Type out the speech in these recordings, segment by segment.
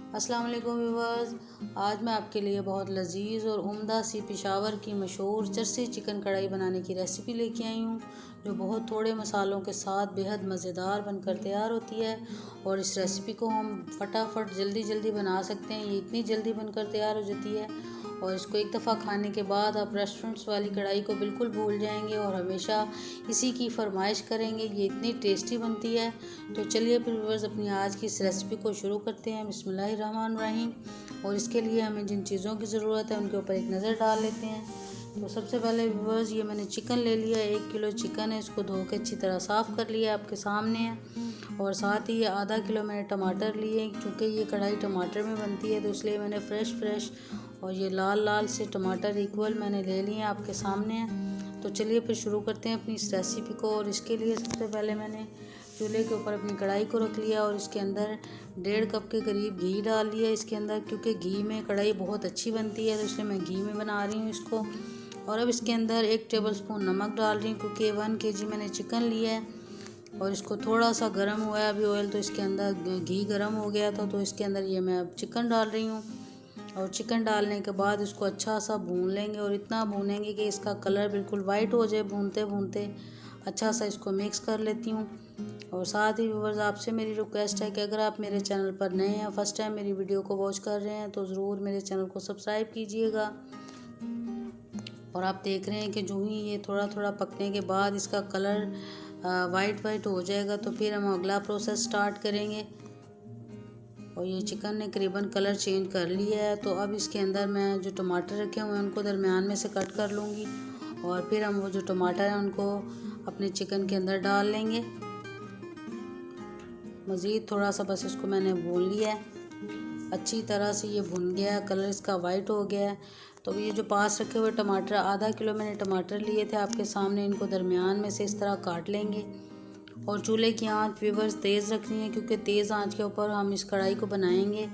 अस्सलाम वालेकुम व्यूअर्स। आज मैं आपके लिए बहुत लजीज और उम्दा सी पेशावर की मशहूर चरसी चिकन कढ़ाई बनाने की रेसिपी लेके आई हूँ, जो बहुत थोड़े मसालों के साथ बेहद मज़ेदार बनकर तैयार होती है। और इस रेसिपी को हम फटाफट जल्दी बना सकते हैं। ये इतनी जल्दी बनकर तैयार हो जाती है और इसको एक दफ़ा खाने के बाद आप रेस्टोरेंट्स वाली कढ़ाई को बिल्कुल भूल जाएंगे और हमेशा इसी की फरमाइश करेंगे। ये इतनी टेस्टी बनती है। तो चलिए फिर व्यूअर्स अपनी आज की इस रेसिपी को शुरू करते हैं। बिस्मिल्लाहिर्रहमानिर्रहीम। और इसके लिए हमें जिन चीज़ों की ज़रूरत है उनके ऊपर एक नज़र डाल लेते हैं। तो सबसे पहले व्यूअर्स ये मैंने चिकन ले लिया है। 1 किलो चिकन है, इसको धो के अच्छी तरह साफ़ कर लिया आपके सामने है। और साथ ही ये आधा किलो मैंने टमाटर लिए, चूँकि ये कढ़ाई टमाटर में बनती है तो इसलिए मैंने फ्रेश और ये लाल से टमाटर इक्वल मैंने ले लिए हैं आपके सामने हैं। तो चलिए फिर शुरू करते हैं अपनी इस रेसिपी को। और इसके लिए सबसे पहले मैंने चूल्हे के ऊपर अपनी कढ़ाई को रख लिया और इसके अंदर 1.5 कप के करीब घी डाल लिया इसके अंदर, क्योंकि घी में कढ़ाई बहुत अच्छी बनती है तो इसलिए मैं घी में बना रही हूँ इसको। और अब इसके अंदर 1 टेबलस्पून नमक डाल रही हूँ, क्योंकि 1 kg मैंने चिकन लिया है। और इसको थोड़ा सा गर्म हुआ है अभी ऑयल, तो इसके अंदर घी गर्म हो गया था तो इसके अंदर ये मैं अब चिकन डाल रही हूँ। और चिकन डालने के बाद इसको अच्छा सा भून लेंगे और इतना भूनेंगे कि इसका कलर बिल्कुल वाइट हो जाए। भूनते अच्छा सा इसको मिक्स कर लेती हूँ। और साथ ही व्यूअर्स आपसे मेरी रिक्वेस्ट है कि अगर आप मेरे चैनल पर नए हैं, फर्स्ट टाइम मेरी वीडियो को वॉच कर रहे हैं, तो ज़रूर मेरे चैनल को सब्सक्राइब कीजिएगा। और आप देख रहे हैं कि जो ही ये थोड़ा पकने के बाद इसका कलर वाइट हो जाएगा तो फिर हम अगला प्रोसेस स्टार्ट करेंगे। और ये चिकन ने करीबन कलर चेंज कर लिया है, तो अब इसके अंदर मैं जो टमाटर रखे हुए हैं उनको दरमियान में से कट कर लूँगी। और फिर हम वो जो टमाटर हैं उनको अपने चिकन के अंदर डाल लेंगे। मज़ीद थोड़ा सा बस इसको मैंने भून लिया है, अच्छी तरह से ये भुन गया है, कलर इसका वाइट हो गया है। तो ये जो पास रखे हुए टमाटर, आधा किलो मैंने टमाटर लिए थे आपके सामने, इनको दरमियान में से इस तरह काट लेंगे। और चूल्हे की आंच व्यूअर्स तेज़ रखनी है, क्योंकि तेज़ आंच के ऊपर हम इस कढ़ाई को बनाएंगे।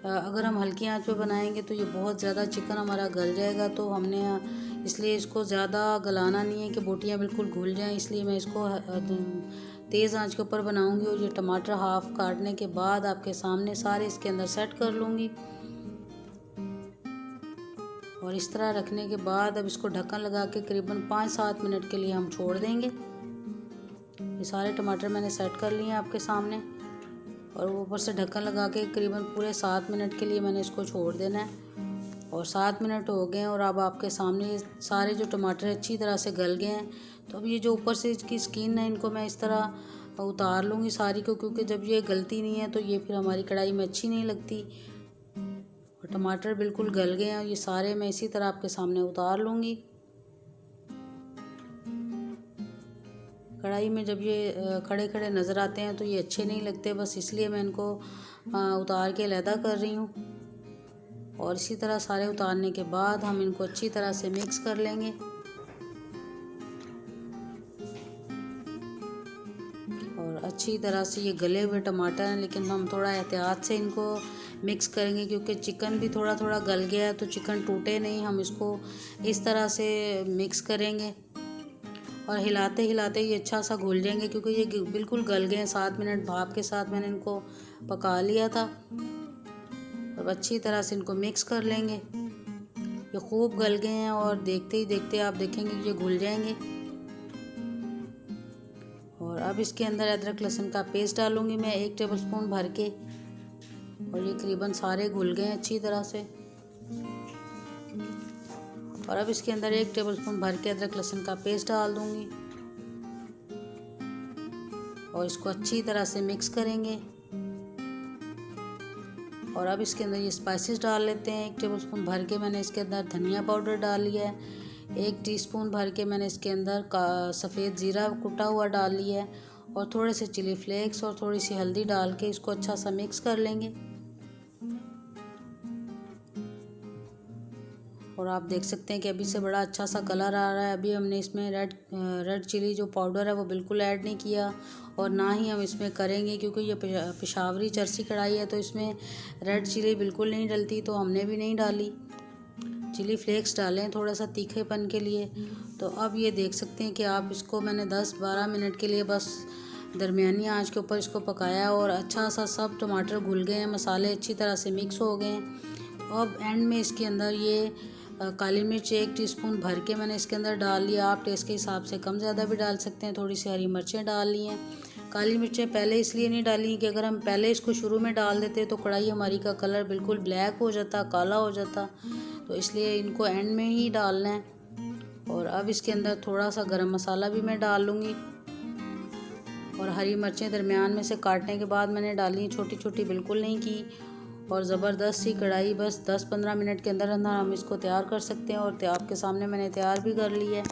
अगर हम हल्की आंच पे बनाएंगे तो ये बहुत ज़्यादा चिकन हमारा गल जाएगा। तो हमने इसलिए इसको ज़्यादा गलाना नहीं है कि बोटियाँ बिल्कुल घुल जाएं, इसलिए मैं इसको तेज़ आंच के ऊपर बनाऊंगी। और ये टमाटर हाफ़ काटने के बाद आपके सामने सारे इसके अंदर सेट कर लूँगी। और इस तरह रखने के बाद अब इसको ढक्कन लगा के करीबन 5-7 मिनट के लिए हम छोड़ देंगे। ये सारे टमाटर मैंने सेट कर लिए हैं आपके सामने। और ऊपर से ढक्कन लगा के करीबन पूरे 7 मिनट के लिए मैंने इसको छोड़ देना है। और 7 मिनट हो गए और अब आपके सामने सारे जो टमाटर अच्छी तरह से गल गए हैं। तो अब ये जो ऊपर से इसकी स्किन है इनको मैं इस तरह उतार लूँगी सारी को, क्योंकि जब ये गलती नहीं है तो ये फिर हमारी कढ़ाई में अच्छी नहीं लगती। और टमाटर बिल्कुल गल गए हैं और ये सारे मैं इसी तरह आपके सामने उतार लूँगी। कढ़ाई में जब ये खड़े नज़र आते हैं तो ये अच्छे नहीं लगते, बस इसलिए मैं इनको उतार के अलहदा कर रही हूँ। और इसी तरह सारे उतारने के बाद हम इनको अच्छी तरह से मिक्स कर लेंगे। और अच्छी तरह से ये गले हुए टमाटर हैं, लेकिन हम थोड़ा एहतियात से इनको मिक्स करेंगे, क्योंकि चिकन भी थोड़ा गल गया है तो चिकन टूटे नहीं। हम इसको इस तरह से मिक्स करेंगे और हिलाते ये अच्छा सा घुल जाएंगे, क्योंकि ये बिल्कुल गल गए हैं। 7 मिनट भाप के साथ मैंने इनको पका लिया था। और अच्छी तरह से इनको मिक्स कर लेंगे। ये खूब गल गए हैं और देखते ही आप देखेंगे ये घुल जाएंगे। और अब इसके अंदर अदरक लहसुन का पेस्ट डालूंगी मैं 1 टेबलस्पून भर के। और ये करीबन सारे घुल गए हैं अच्छी तरह से। और अब इसके अंदर 1 टेबलस्पून भर के अदरक लहसुन का पेस्ट डाल दूंगी और इसको अच्छी तरह से मिक्स करेंगे। और अब इसके अंदर ये स्पाइसेस डाल लेते हैं। 1 टेबलस्पून भर के मैंने इसके अंदर धनिया पाउडर डाल लिया है। 1 टीस्पून भर के मैंने इसके अंदर सफ़ेद ज़ीरा कुटा हुआ डाल लिया है। और थोड़े से चिली फ्लेक्स और थोड़ी सी हल्दी डाल के इसको अच्छा सा मिक्स कर लेंगे। और आप देख सकते हैं कि अभी से बड़ा अच्छा सा कलर आ रहा है। अभी हमने इसमें रेड चिली जो पाउडर है वो बिल्कुल ऐड नहीं किया और ना ही हम इसमें करेंगे, क्योंकि ये पेशावरी चरसी कढ़ाई है तो इसमें रेड चिली बिल्कुल नहीं डलती, तो हमने भी नहीं डाली। चिली फ्लेक्स डालें थोड़ा सा तीखेपन के लिए। तो अब ये देख सकते हैं कि आप इसको मैंने 10-12 मिनट के लिए बस दरमियानी आंच के ऊपर इसको पकाया और अच्छा सा सब टमाटर घुल गए हैं, मसाले अच्छी तरह से मिक्स हो गए हैं। अब एंड में इसके अंदर ये काली मिर्च 1 टीस्पून भर के मैंने इसके अंदर डाल लिया। आप टेस्ट के हिसाब से कम ज़्यादा भी डाल सकते हैं। थोड़ी सी हरी मिर्चें डाल ली हैं। काली मिर्चें पहले इसलिए नहीं डाली कि अगर हम पहले इसको शुरू में डाल देते तो कढ़ाई हमारी का कलर बिल्कुल ब्लैक हो जाता, काला हो जाता, तो इसलिए इनको एंड में ही डालना है। और अब इसके अंदर थोड़ा सा गरम मसाला भी मैं डाल लूँगी और हरी मिर्चें दरमियान में से काटने के बाद मैंने डाली, छोटी छोटी बिल्कुल नहीं की। और ज़बरदस्त सी कढ़ाई, बस 10-15 मिनट के अंदर अंदर हम इसको तैयार कर सकते हैं। और आपके सामने मैंने तैयार भी कर ली है।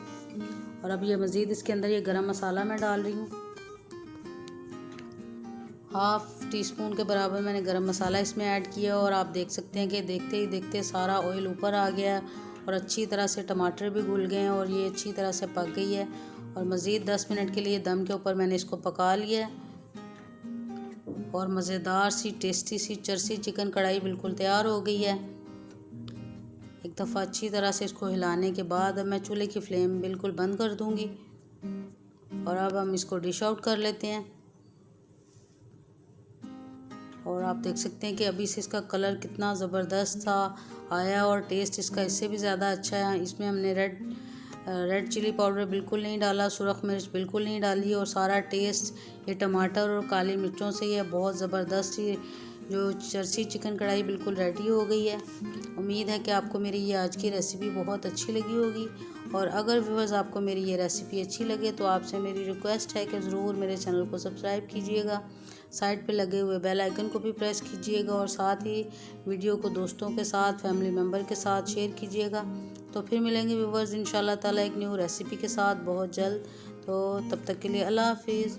और अब ये मज़ीद इसके अंदर ये गरम मसाला मैं डाल रही हूँ। 1/2 टीस्पून के बराबर मैंने गरम मसाला इसमें ऐड किया। और आप देख सकते हैं कि देखते ही देखते सारा ऑयल ऊपर आ गया और अच्छी तरह से टमाटर भी घुल गए हैं और ये अच्छी तरह से पक गई है। और मज़ीद 10 मिनट के लिए दम के ऊपर मैंने इसको पका लिया है। और मज़ेदार सी टेस्टी सी चरसी चिकन कढ़ाई बिल्कुल तैयार हो गई है। एक दफ़ा अच्छी तरह से इसको हिलाने के बाद अब मैं चूल्हे की फ्लेम बिल्कुल बंद कर दूंगी। और अब हम इसको डिश आउट कर लेते हैं। और आप देख सकते हैं कि अभी से इसका कलर कितना ज़बरदस्त था आया और टेस्ट इसका इससे भी ज़्यादा अच्छा है। इसमें हमने रेड चिली पाउडर बिल्कुल नहीं डाला, सुरख मिर्च बिल्कुल नहीं डाली और सारा टेस्ट ये टमाटर और काली मिर्चों से ये बहुत ज़बरदस्त ही जो चरसी चिकन कढ़ाई बिल्कुल रेडी हो गई है। उम्मीद है कि आपको मेरी ये आज की रेसिपी बहुत अच्छी लगी होगी। और अगर व्यूअर्स आपको मेरी ये रेसिपी अच्छी लगे तो आपसे मेरी रिक्वेस्ट है कि ज़रूर मेरे चैनल को सब्सक्राइब कीजिएगा, साइड पे लगे हुए बेल आइकन को भी प्रेस कीजिएगा और साथ ही वीडियो को दोस्तों के साथ, फैमिली मेम्बर के साथ शेयर कीजिएगा। तो फिर मिलेंगे व्यूअर्स इंशाल्लाह ताला एक न्यू रेसिपी के साथ बहुत जल्द। तो तब तक के लिए अल्लाह हाफिज़।